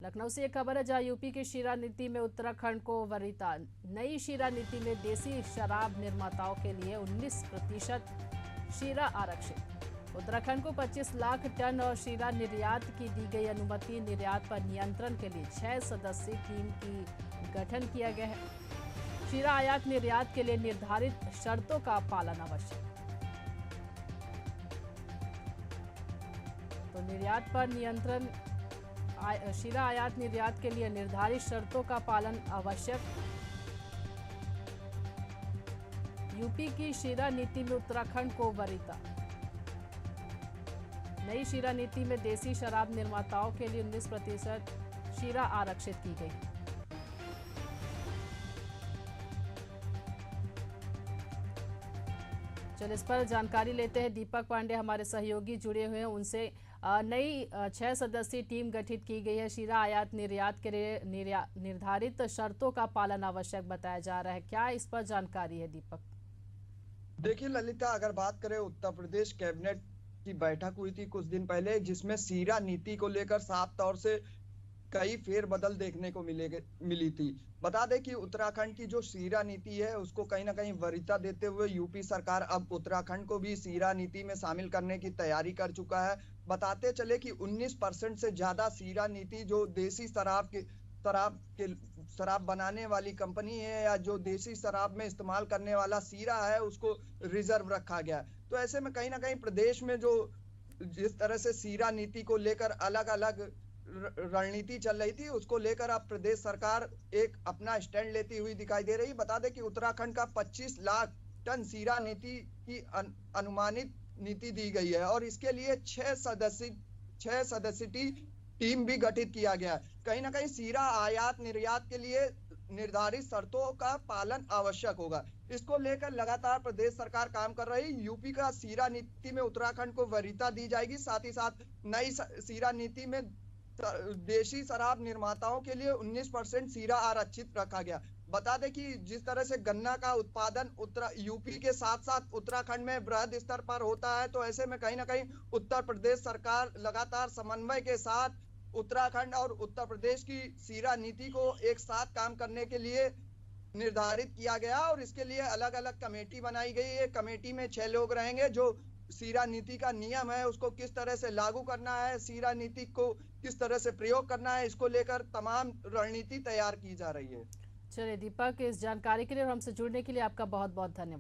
लखनऊ से एक खबर है जहां यूपी की शीरा नीति में उत्तराखंड को वरीयता। नई शीरा नीति में देसी शराब निर्माताओं के लिए 19% शीरा आरक्षित। उत्तराखंड को 25 लाख टन और शीरा निर्यात की दी गई अनुमति। निर्यात पर नियंत्रण के लिए 6 सदस्यीय टीम की गठन किया गया है। शीरा आयात निर्यात के लिए निर्धारित शर्तों का पालन आवश्यक। तो निर्यात पर नियंत्रण, शीरा आयात निर्यात के लिए निर्धारित शर्तों का पालन आवश्यक। यूपी की शीरा नीति में उत्तराखंड को वरीयता। नई शीरा नीति में देसी शराब निर्माताओं के लिए 19% शीरा आरक्षित की गई। चलिए इस पर जानकारी लेते हैं। दीपक पांडे हमारे सहयोगी जुड़े हुए हैं, उनसे नई 6 सदस्यीय टीम गठित की गई है। शीरा आयात निर्यात के लिए निर्धारित शर्तों का पालन आवश्यक बताया जा रहा है। क्या इस पर जानकारी है दीपक? देखिए ललिता, अगर बात करें उत्तर प्रदेश कैबिनेट की बैठक हुई थी कुछ दिन पहले, जिसमें शीरा नीति को लेकर साफ तौर से कई फेरबदल देखने को मिली थी। बता दें कि उत्तराखंड की जो शीरा नीति है उसको कहीं ना कहीं वरीयता देते हुए यूपी सरकार अब उत्तराखंड को भी शीरा नीति में शामिल करने की तैयारी कर चुका है। बताते चले कि 19% से ज्यादा शीरा नीति जो देसी शराब बनाने वाली कंपनी है या जो देसी शराब में इस्तेमाल करने वाला शीरा है उसको रिजर्व रखा गया। तो ऐसे में कहीं ना कहीं प्रदेश में जो जिस तरह से शीरा नीति को लेकर अलग अलग रणनीति चल रही थी, उसको लेकर अब प्रदेश सरकार एक अपना स्टैंड लेती हुई दिखाई दे रही। बता दें कि उत्तराखंड का 25 लाख टन शीरा नीति की अनुमानित नीति दी गई है और इसके लिए 6 सदस्यीय टीम भी गठित किया गया है। कहीं ना कहीं शीरा आयात निर्यात के लिए निर्धारित शर्तों का पालन आवश्यक होगा। इसको लेकर लगातार प्रदेश सरकार काम कर रही। यूपी का शीरा नीति में उत्तराखंड को वरीयता दी जाएगी। साथ ही साथ नई शीरा नीति में देशी शराब निर्माताओं के लिए 19% शीरा आरक्षित रखा गया। बता दें कि जिस तरह से गन्ना का उत्पादन यूपी के साथ साथ उत्तराखंड में बृहद स्तर पर होता है, तो ऐसे में कहीं ना कहीं उत्तर प्रदेश सरकार लगातार समन्वय के साथ उत्तराखंड और उत्तर प्रदेश की शीरा नीति को एक साथ काम करने के लिए निर्धारित किया गया और इसके लिए अलग अलग कमेटी बनाई गई है। कमेटी में 6 लोग रहेंगे जो शीरा नीति का नियम है उसको किस तरह से लागू करना है, शीरा नीति को किस तरह से प्रयोग करना है, इसको लेकर तमाम रणनीति तैयार की जा रही है। चलिए दीपक, इस जानकारी के लिए और हमसे जुड़ने के लिए आपका बहुत बहुत धन्यवाद।